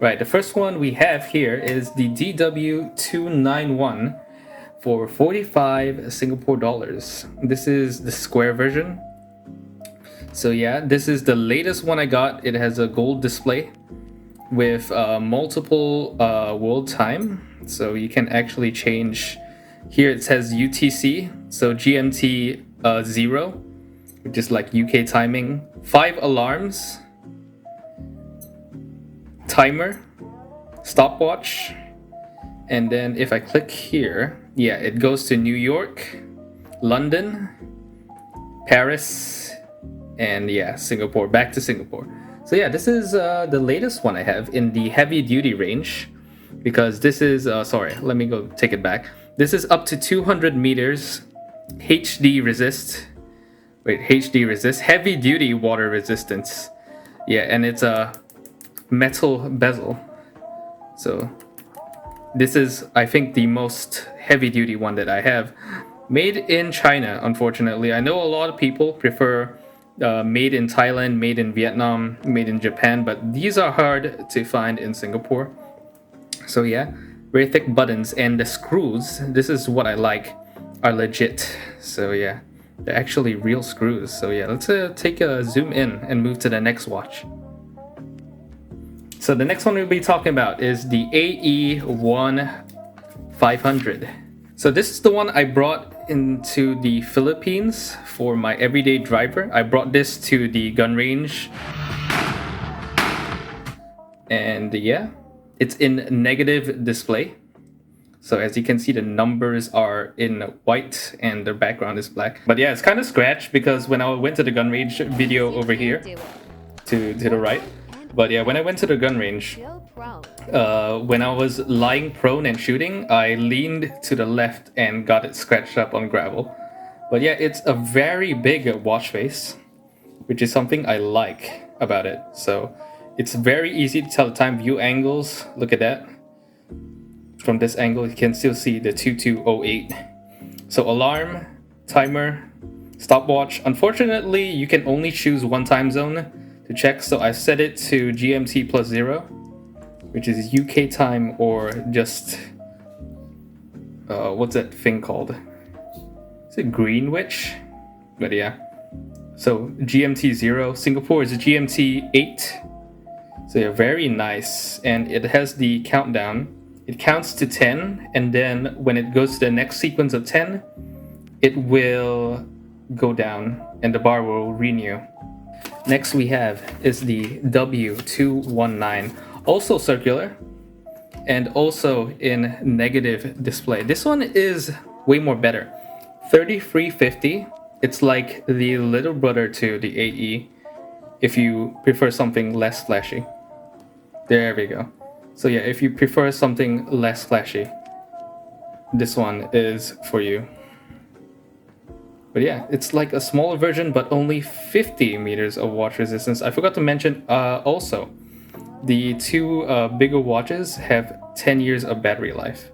Right, the first one we have here is the DW291 for 45 Singapore dollars. This is the square version. So yeah, this is the latest one I got. It has a gold display with multiple world time. So you can actually change. Here it says UTC, so GMT 0, which is like UK timing. 5 alarms, timer, stopwatch, and then if I click here, yeah, it goes to New York, London, Paris, and yeah, Singapore, back to Singapore. So yeah, this is the latest one I have in the heavy duty range, because this is sorry, let me go take it back. This is up to 200 meters, HD resist, heavy duty water resistance. Yeah, and it's a metal bezel. So this is, I think, the most heavy duty one that I have. Made in China, unfortunately. I know a lot of people prefer made in Thailand, made in Vietnam, made in Japan, but these are hard to find in Singapore. So yeah, very thick buttons, and the screws, this is what I like, are legit. So yeah, they're actually real screws. So yeah, let's take a zoom in and move to the next watch. So the next one we'll be talking about is the AE1500. So this is the one I brought into the Philippines for my everyday driver. I brought this to the gun range. And yeah, it's in negative display. So as you can see, the numbers are in white and the background is black. But yeah, it's kind of scratched because when I went to the gun range video over here to the right. But yeah, when I went to the gun range, when I was lying prone and shooting, I leaned to the left and got it scratched up on gravel. But yeah, it's a very big watch face, which is something I like about it. So it's very easy to tell the time. View angles, look at that. From this angle, you can still see the 2208. So alarm, timer, stopwatch. Unfortunately, you can only choose one time zone to check. So I set it to GMT plus 0, which is UK time, or just what's that thing called? Is it Greenwich? But yeah. So GMT 0. Singapore is GMT 8. So yeah, very nice. And it has the countdown. It counts to 10, and then when it goes to the next sequence of 10, it will go down and the bar will renew. Next we have is the W219, also circular and also in negative display. This one is way more better. 3350. It's like the little brother to the AE if you prefer something less flashy. There we go. So yeah, if you prefer something less flashy, this one is for you. But yeah, it's like a smaller version, but only 50 meters of watch resistance. I forgot to mention also, the two bigger watches have 10 years of battery life.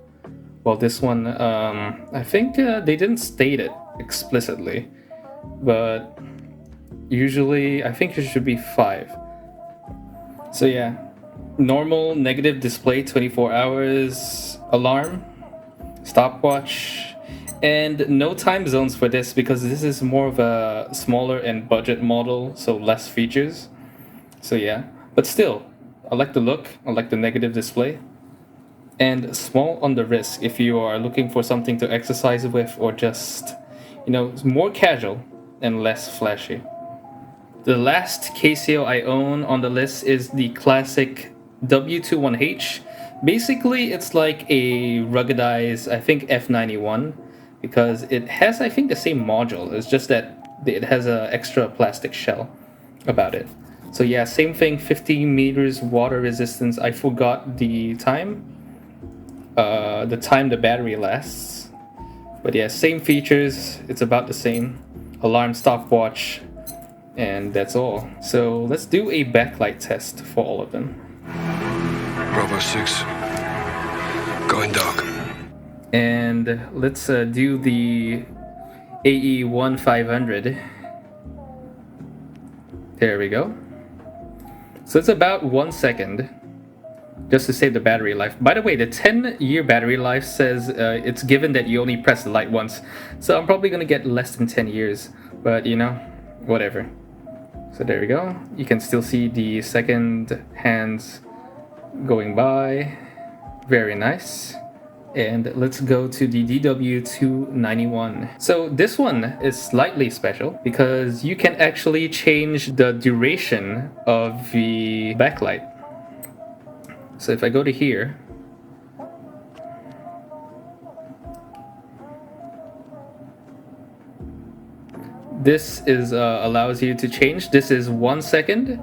Well, this one, I think they didn't state it explicitly, but usually I think it should be 5. So yeah, normal negative display, 24 hours, alarm, stopwatch, and no time zones for this because this is more of a smaller and budget model, so less features. So yeah, but still, I like the look, I like the negative display, and small on the wrist if you are looking for something to exercise with, or just, you know, more casual and less flashy. The last Casio I own on the list is the classic W21H. Basically, it's like a ruggedized, I think, F91, because it has, I think, the same module. It's just that it has an extra plastic shell about it. So yeah, same thing, 50 meters water resistance. I forgot the time the battery lasts. But yeah, same features, it's about the same. Alarm, stopwatch, and that's all. So let's do a backlight test for all of them. Bravo 6, going dark. And let's do the AE1500. There we go. So it's about 1 second. just to save the battery life. By the way, the 10-year battery life says it's given that you only press the light once. So I'm probably gonna get less than 10 years, but you know, whatever. So there we go. You can still see the second hands going by. Very nice. And let's go to the DW291. So this one is slightly special because you can actually change the duration of the backlight. So if I go to here, this is allows you to change. This is 1 second,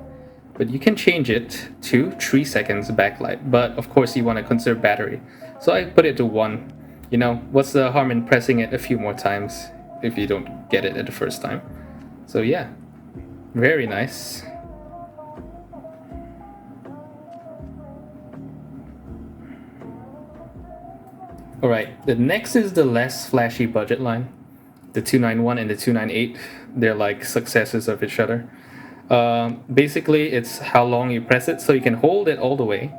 but you can change it to 3 seconds backlight. But of course you want to conserve battery. So I put it to 1. You know, what's the harm in pressing it a few more times if you don't get it at the first time? So yeah, very nice. Alright, the next is the less flashy budget line. The 291 and the 298, they're like successors of each other. Basically, it's how long you press it, so you can hold it all the way.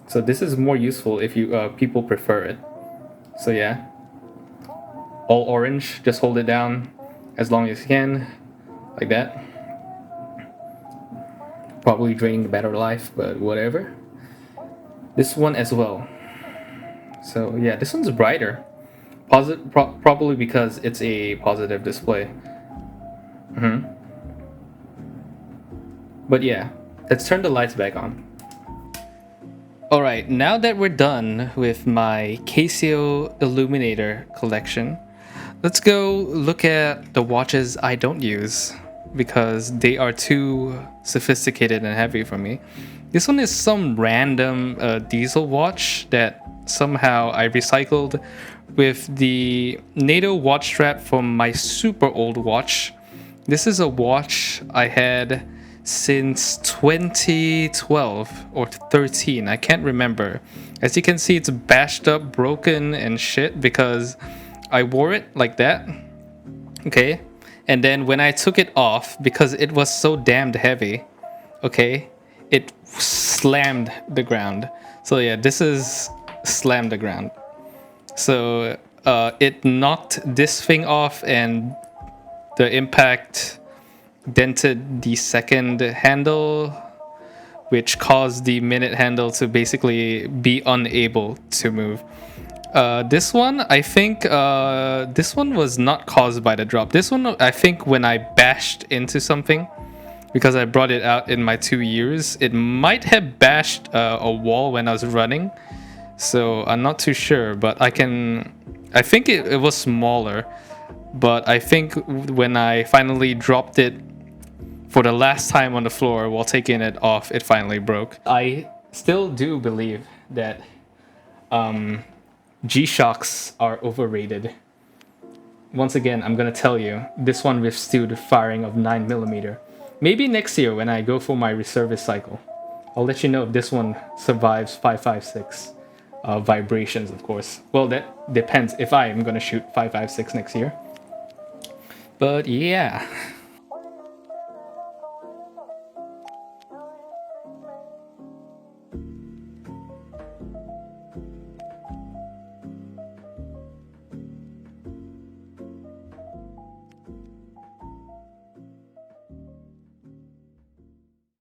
So this is more useful if you people prefer it. So yeah, all orange, just hold it down as long as you can, like that. Probably draining the battery life, but whatever. This one as well. So yeah, this one's brighter. Probably because it's a positive display. But yeah, let's turn the lights back on. Alright, now that we're done with my Casio Illuminator collection, let's go look at the watches I don't use because they are too sophisticated and heavy for me. This one is some random diesel watch that somehow I recycled with the NATO watch strap from my super old watch. This is a watch I had since 2012 or 13, I can't remember. As you can see, it's bashed up, broken and shit because I wore it like that. Okay, and then when I took it off, because it was so damned heavy, okay, it slammed the ground. So yeah, this is slammed the ground. So it knocked this thing off and the impact dented the second handle, which caused the minute handle to basically be unable to move. This one, I think, this one was not caused by the drop. This one, I think when I bashed into something, because I brought it out in my 2 years, it might have bashed a wall when I was running. So I'm not too sure, but I think it was smaller, but I think when I finally dropped it for the last time on the floor while taking it off, it finally broke. I still do believe that G-Shocks are overrated. Once again, I'm gonna tell you, this one withstood firing of 9mm. Maybe next year when I go for my reservice cycle, I'll let you know if this one survives 556 vibrations, of course. Well, that depends if I am gonna shoot 556 next year. But yeah.